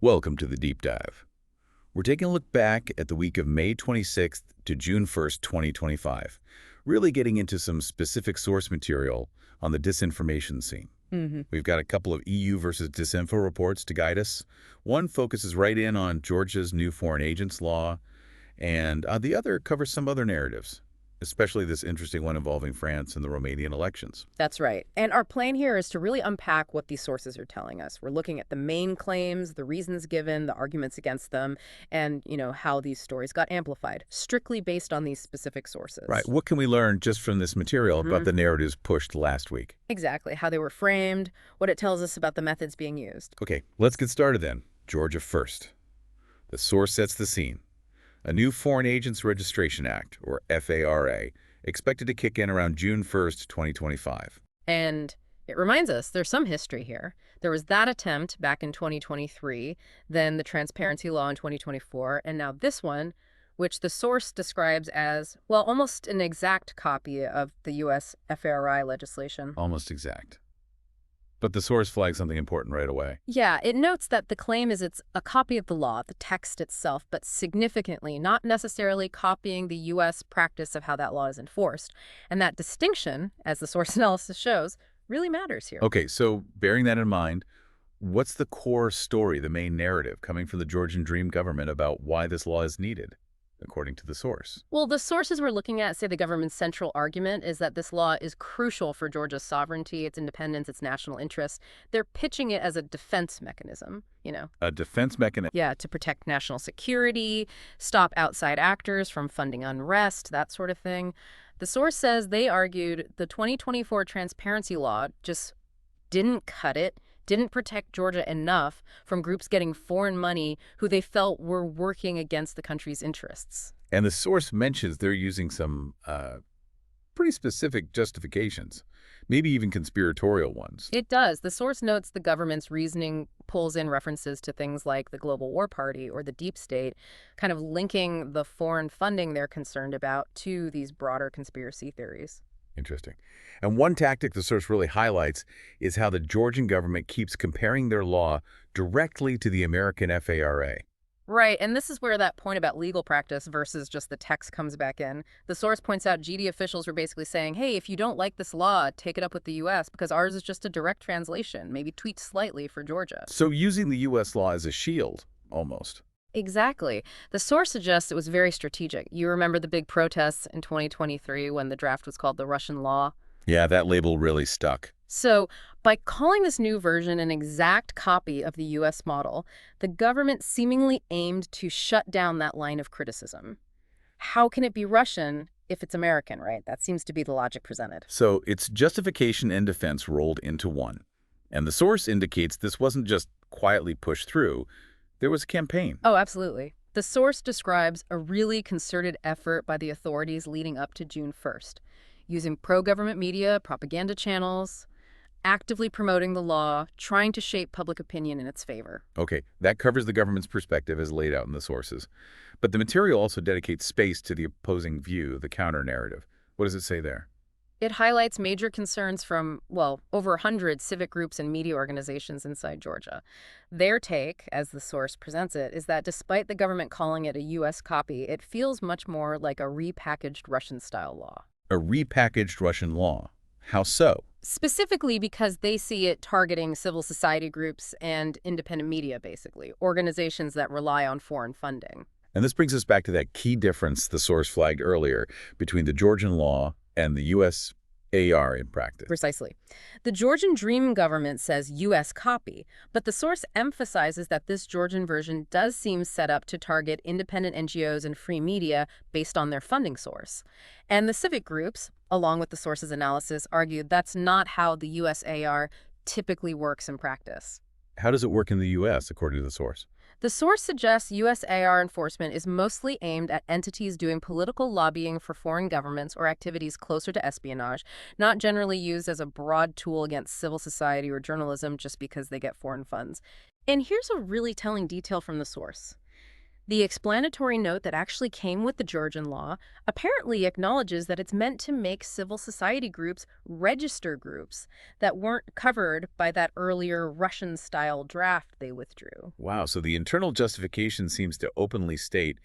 Welcome to the Deep Dive. We're taking a look back at the week of May 26th to June 1st, 2025, really getting into some specific source material on the disinformation scene. hmm We've got a couple of EU versus Disinfo reports to guide us. One focuses right in on Georgia's new foreign agents law, and the other covers some other narratives, especially this interesting one involving France and the Romanian elections. That's right. And our plan here is to really unpack what these sources are telling us. We're looking at the main claims, the reasons given, the arguments against them, and, how these stories got amplified, strictly based on these specific Right. sources. What can we learn just from this material about hmm the narratives pushed last week? Exactly. How they were framed, what it tells us about the methods being used. Okay, let's get started then. Georgia first. The source sets the scene. A new Foreign Agents Registration Act, or FARA, expected to kick in around June 1st, 2025. And it reminds us there's some history here. There was that attempt back in 2023, then the transparency law in 2024, and now this one, which the source describes as, well, almost an exact copy of the U.S. FARI legislation. Almost exact. But the source flags something important right away. Yeah, it notes that the claim is it's a copy of the law, the text itself, but significantly not necessarily copying the U.S. practice of how that law is enforced. And that distinction, as the source analysis shows, really matters here. Okay, so bearing that in mind, what's the core story, the main narrative coming from the Georgian Dream government about why this law is needed, according to the source? Well, the sources we're looking at say the government's central argument is that this law is crucial for Georgia's sovereignty, its independence, its national interests. They're pitching it as a defense mechanism. A defense mechanism. Yeah, to protect national security, stop outside actors from funding unrest, that sort of thing. The source says they argued the 2024 transparency law just didn't cut it, didn't protect Georgia enough from groups getting foreign money who they felt were working against the country's interests. And the source mentions they're using some pretty specific justifications, maybe even conspiratorial ones. It does. The source notes the government's reasoning pulls in references to things like the Global War Party or the Deep State, kind of linking the foreign funding they're concerned about to these broader conspiracy theories. Interesting. And one tactic the source really highlights is how the Georgian government keeps comparing their law directly to the American FARA. Right, and this is where that point about legal practice versus just the text comes back in. The source points out GD officials were basically saying, hey, if you don't like this law, take it up with the U.S. because ours is just a direct translation, maybe tweaked slightly for Georgia. So using the U.S. law as a shield, almost. Exactly. The source suggests it was very strategic. You remember the big protests in 2023 when the draft was called the Russian law? Yeah, that label really stuck. So, by calling this new version an exact copy of the U.S. model, the government seemingly aimed to shut down that line of criticism. How can it be Russian if it's American, right? That seems to be the logic presented. So it's justification and defense rolled into one. And the source indicates this wasn't just quietly pushed through. There was a campaign. Oh, absolutely. The source describes a really concerted effort by the authorities leading up to June 1st, using pro-government media, propaganda channels, actively promoting the law, trying to shape public opinion in its favor. Okay, that covers the government's perspective as laid out in the sources. But the material also dedicates space to the opposing view, the counter-narrative. What does it say there? It highlights major concerns from, well, over 100 civic groups and media organizations inside Georgia. Their take, as the source presents it, is that despite the government calling it a U.S. copy, it feels much more like a repackaged Russian-style law. A repackaged Russian law. How so? Specifically because they see it targeting civil society groups and independent media, basically, organizations that rely on foreign funding. And this brings us back to that key difference the source flagged earlier between the Georgian law and the U.S. AR in practice. Precisely. The Georgian Dream government says U.S. copy, but the source emphasizes that this Georgian version does seem set up to target independent NGOs and free media based on their funding source. And the civic groups, along with the source's analysis, argued that's not how the U.S. AR typically works in practice. How does it work in the U.S., according to the source? The source suggests U.S. AR enforcement is mostly aimed at entities doing political lobbying for foreign governments or activities closer to espionage, not generally used as a broad tool against civil society or journalism just because they get foreign funds. And here's a really telling detail from the source. The explanatory note that actually came with the Georgian law apparently acknowledges that it's meant to make civil society groups register groups that weren't covered by that earlier Russian-style draft they withdrew. Wow, so the internal justification seems to openly state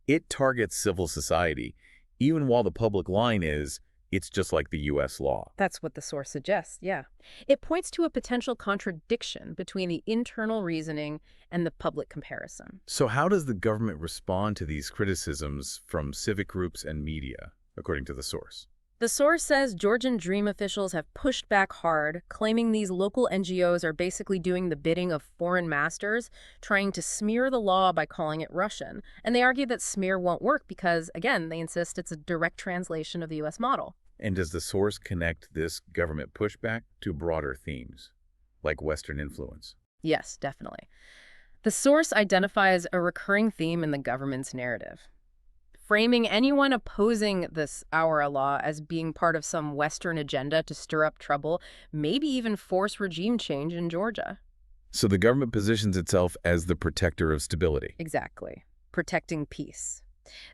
it targets civil society, even while the public line is, it's just like the U.S. law. That's what the source suggests, yeah. It points to a potential contradiction between the internal reasoning and the public comparison. So how does the government respond to these criticisms from civic groups and media, according to the source? The source says Georgian Dream officials have pushed back hard, claiming these local NGOs are basically doing the bidding of foreign masters, trying to smear the law by calling it Russian. And they argue that smear won't work because, again, they insist it's a direct translation of the U.S. model. And does the source connect this government pushback to broader themes, like Western influence? Yes, definitely. The source identifies a recurring theme in the government's narrative, framing anyone opposing this our law as being part of some Western agenda to stir up trouble, maybe even force regime change in Georgia. So the government positions itself as the protector of stability. Exactly. Protecting peace.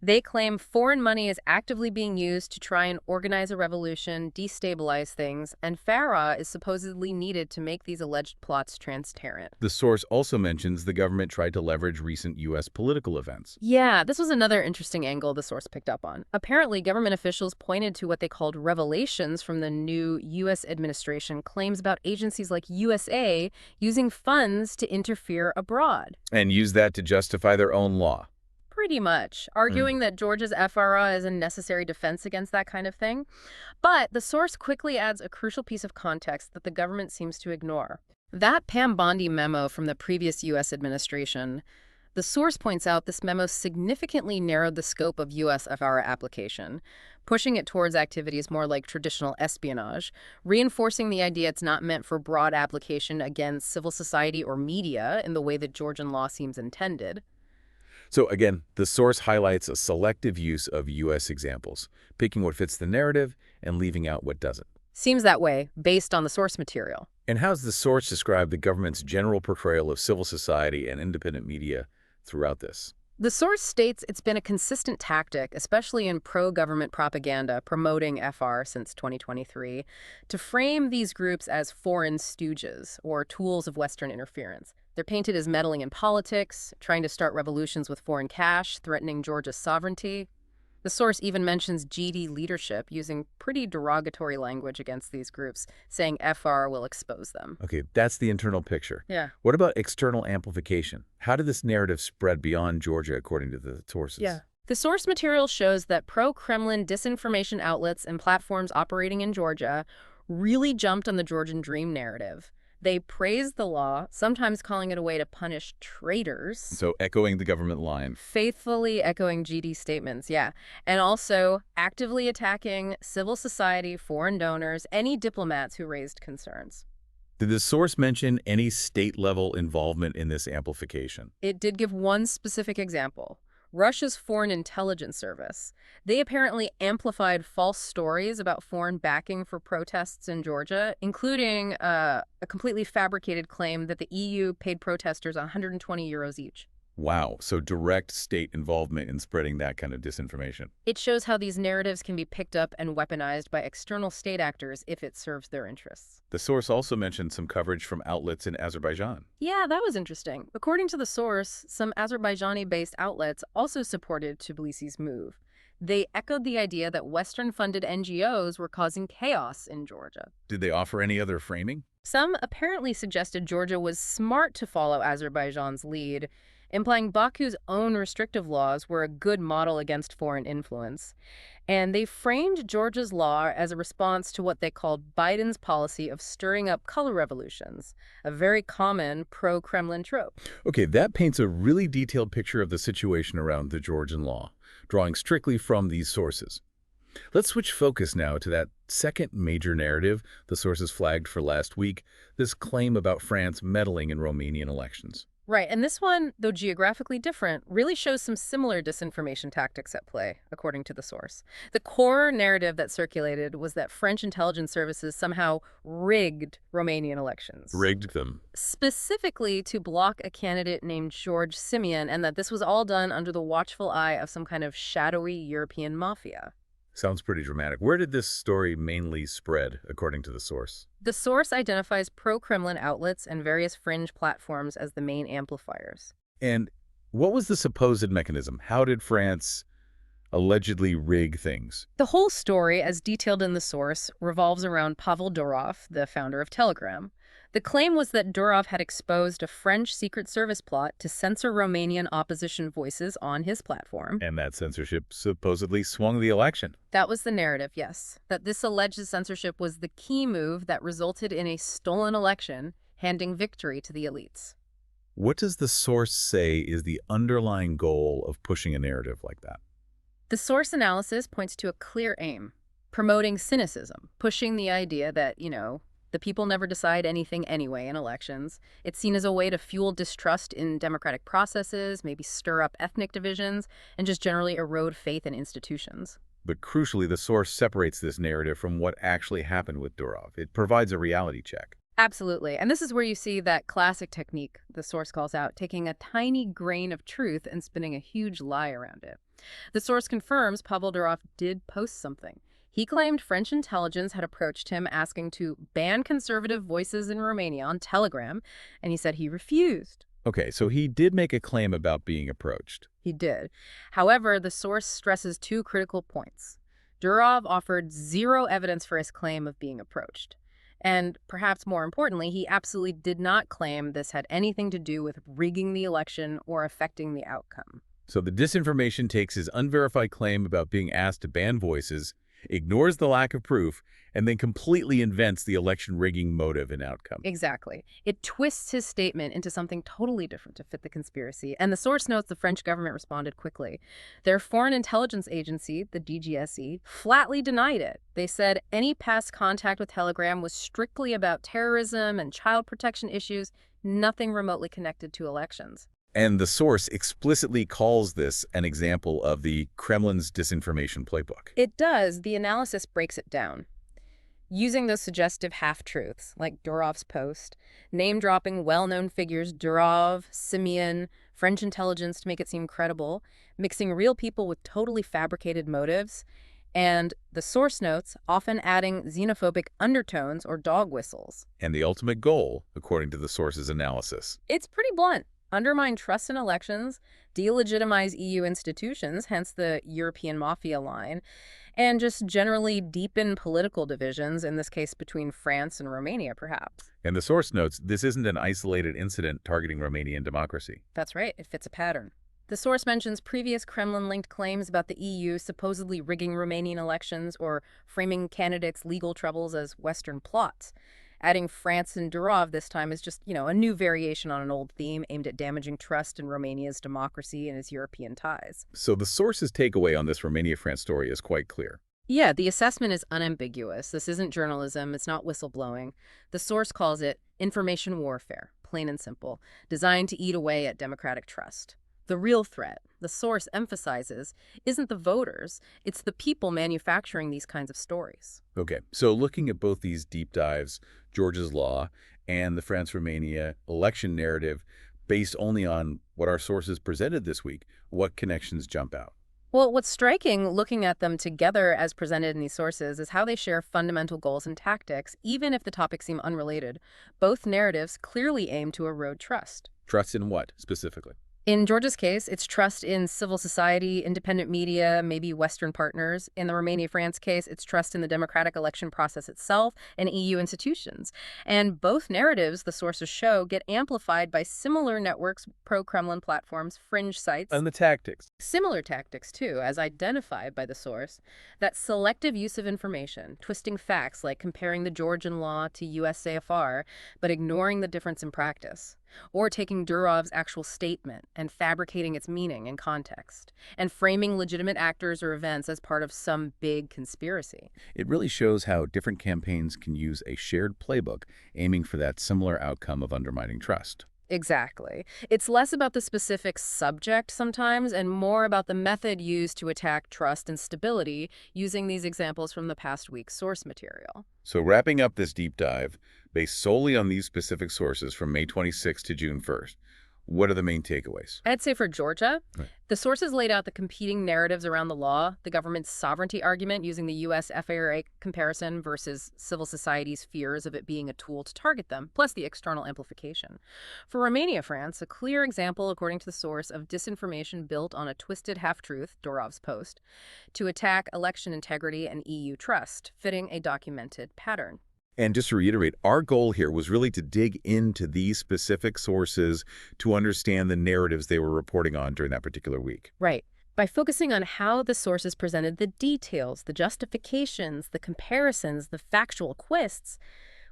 They claim foreign money is actively being used to try and organize a revolution, destabilize things, and FARA is supposedly needed to make these alleged plots transparent. The source also mentions the government tried to leverage recent U.S. political events. Yeah, this was another interesting angle the source picked up on. Apparently, government officials pointed to what they called revelations from the new U.S. administration claims about agencies like USA using funds to interfere abroad. And use that to justify their own law. Pretty much, arguing that Georgia's FRA is a necessary defense against that kind of thing. But the source quickly adds a crucial piece of context that the government seems to ignore. That Pam Bondi memo from the previous U.S. administration, the source points out this memo significantly narrowed the scope of U.S. FRA application, pushing it towards activities more like traditional espionage, reinforcing the idea it's not meant for broad application against civil society or media in the way that Georgian law seems intended. So again, the source highlights a selective use of U.S. examples, picking what fits the narrative and leaving out what doesn't. Seems that way, based on the source material. And how's the source describe the government's general portrayal of civil society and independent media throughout this? The source states it's been a consistent tactic, especially in pro-government propaganda promoting FR since 2023, to frame these groups as foreign stooges or tools of Western interference. They're painted as meddling in politics, trying to start revolutions with foreign cash, threatening Georgia's sovereignty. The source even mentions GD leadership using pretty derogatory language against these groups, saying FR will expose them. Okay, that's the internal picture. Yeah. What about external amplification? How did this narrative spread beyond Georgia, according to the sources? Yeah. The source material shows that pro-Kremlin disinformation outlets and platforms operating in Georgia really jumped on the Georgian Dream narrative. They praised the law, sometimes calling it a way to punish traitors. So echoing the government line. Faithfully echoing GD statements, yeah. And also actively attacking civil society, foreign donors, any diplomats who raised concerns. Did the source mention any state-level involvement in this amplification? It did give one specific example. Russia's Foreign Intelligence Service. They apparently amplified false stories about foreign backing for protests in Georgia, including a completely fabricated claim that the EU paid protesters 120 euros each. Wow, so direct state involvement in spreading that kind of disinformation. It shows how these narratives can be picked up and weaponized by external state actors if it serves their interests. The source also mentioned some coverage from outlets in Azerbaijan. Yeah, that was interesting. According to the source, some Azerbaijani-based outlets also supported Tbilisi's move. They echoed the idea that Western-funded NGOs were causing chaos in Georgia. Did they offer any other framing? Some apparently suggested Georgia was smart to follow Azerbaijan's lead, implying Baku's own restrictive laws were a good model against foreign influence. And they framed Georgia's law as a response to what they called Biden's policy of stirring up color revolutions, a very common pro-Kremlin trope. Okay, that paints a really detailed picture of the situation around the Georgian law, drawing strictly from these sources. Let's switch focus now to that second major narrative the sources flagged for last week, this claim about France meddling in Romanian elections. Right, and this one, though geographically different, really shows some similar disinformation tactics at play, according to the source. The core narrative that circulated was that French intelligence services somehow rigged Romanian elections, Rigged them. specifically to block a candidate named George Simeon, and that this was all done under the watchful eye of some kind of shadowy European mafia. Sounds pretty dramatic. Where did this story mainly spread, according to the source? The source identifies pro-Kremlin outlets and various fringe platforms as the main amplifiers. And what was the supposed mechanism? How did France allegedly rig things? The whole story, as detailed in the source, revolves around Pavel Durov, the founder of Telegram. The claim was that Durov had exposed a French Secret Service plot to censor Romanian opposition voices on his platform. And that censorship supposedly swung the election. That was the narrative, yes. That this alleged censorship was the key move that resulted in a stolen election, handing victory to the elites. What does the source say is the underlying goal of pushing a narrative like that? The source analysis points to a clear aim: promoting cynicism, pushing the idea that, the people never decide anything anyway in elections. It's seen as a way to fuel distrust in democratic processes, maybe stir up ethnic divisions, and just generally erode faith in institutions. But crucially, the source separates this narrative from what actually happened with Durov. It provides a reality check. Absolutely. And this is where you see that classic technique the source calls out, taking a tiny grain of truth and spinning a huge lie around it. The source confirms Pavel Durov did post something. He claimed French intelligence had approached him asking to ban conservative voices in Romania on Telegram, and he said he refused. Okay, so he did make a claim about being approached. He did. However, the source stresses two critical points. Durov offered zero evidence for his claim of being approached. And perhaps more importantly, he absolutely did not claim this had anything to do with rigging the election or affecting the outcome. So the disinformation takes his unverified claim about being asked to ban voices, ignores the lack of proof, and then completely invents the election rigging motive and outcome. Exactly. It twists his statement into something totally different to fit the conspiracy. And the source notes the French government responded quickly. Their foreign intelligence agency, the DGSE, flatly denied it. They said any past contact with Telegram was strictly about terrorism and child protection issues, nothing remotely connected to elections. And the source explicitly calls this an example of the Kremlin's disinformation playbook. It does. The analysis breaks it down. Using those suggestive half-truths, like Durov's post, name-dropping well-known figures Durov, Simeon, French intelligence to make it seem credible, mixing real people with totally fabricated motives, and the source notes often adding xenophobic undertones or dog whistles. And the ultimate goal, according to the source's analysis. It's pretty blunt. Undermine trust in elections, delegitimize EU institutions, hence the European mafia line, and just generally deepen political divisions, in this case between France and Romania, perhaps. And the source notes this isn't an isolated incident targeting Romanian democracy. That's right, it fits a pattern. The source mentions previous Kremlin-linked claims about the EU supposedly rigging Romanian elections or framing candidates' legal troubles as Western plots. Adding France and Durov this time is just, a new variation on an old theme aimed at damaging trust in Romania's democracy and its European ties. So the source's takeaway on this Romania-France story is quite clear. Yeah, the assessment is unambiguous. This isn't journalism. It's not whistleblowing. The source calls it information warfare, plain and simple, designed to eat away at democratic trust. The real threat, the source emphasizes, isn't the voters, it's the people manufacturing these kinds of stories. Okay, so looking at both these deep dives, Georgia's law and the France-Romania election narrative, based only on what our sources presented this week, what connections jump out? Well, what's striking, looking at them together as presented in these sources, is how they share fundamental goals and tactics, even if the topics seem unrelated. Both narratives clearly aim to erode trust. Trust in what, specifically? In Georgia's case, it's trust in civil society, independent media, maybe Western partners. In the Romania-France case, it's trust in the democratic election process itself and EU institutions. And both narratives, the sources show, get amplified by similar networks, pro-Kremlin platforms, fringe sites. And the tactics. Similar tactics, too, as identified by the source. That selective use of information, twisting facts like comparing the Georgian law to US CFR, but ignoring the difference in practice. Or taking Durov's actual statement and fabricating its meaning and context, and framing legitimate actors or events as part of some big conspiracy. It really shows how different campaigns can use a shared playbook aiming for that similar outcome of undermining trust. Exactly. It's less about the specific subject sometimes and more about the method used to attack trust and stability, using these examples from the past week's source material. So wrapping up this deep dive, based solely on these specific sources from May 26th to June 1st, what are the main takeaways? I'd say for Georgia, Right. the sources laid out the competing narratives around the law, the government's sovereignty argument using the U.S. FARA comparison versus civil society's fears of it being a tool to target them, plus the external amplification. For Romania, France, a clear example, according to the source, of disinformation built on a twisted half-truth, Dorov's post, to attack election integrity and EU trust, fitting a documented pattern. And just to reiterate, our goal here was really to dig into these specific sources to understand the narratives they were reporting on during that particular week. Right. By focusing on how the sources presented the details, the justifications, the comparisons, the factual twists,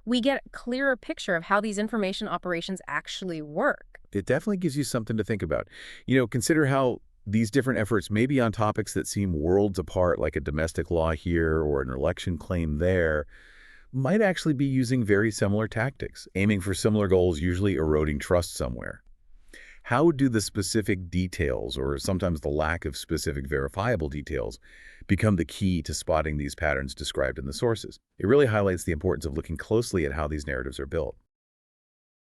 we get a clearer picture of how these information operations actually work. It definitely gives you something to think about. Consider how these different efforts may be on topics that seem worlds apart, like a domestic law here or an election claim there, might actually be using very similar tactics, aiming for similar goals, usually eroding trust somewhere. How do the specific details, or sometimes the lack of specific verifiable details, become the key to spotting these patterns described in the sources? It really highlights the importance of looking closely at how these narratives are built.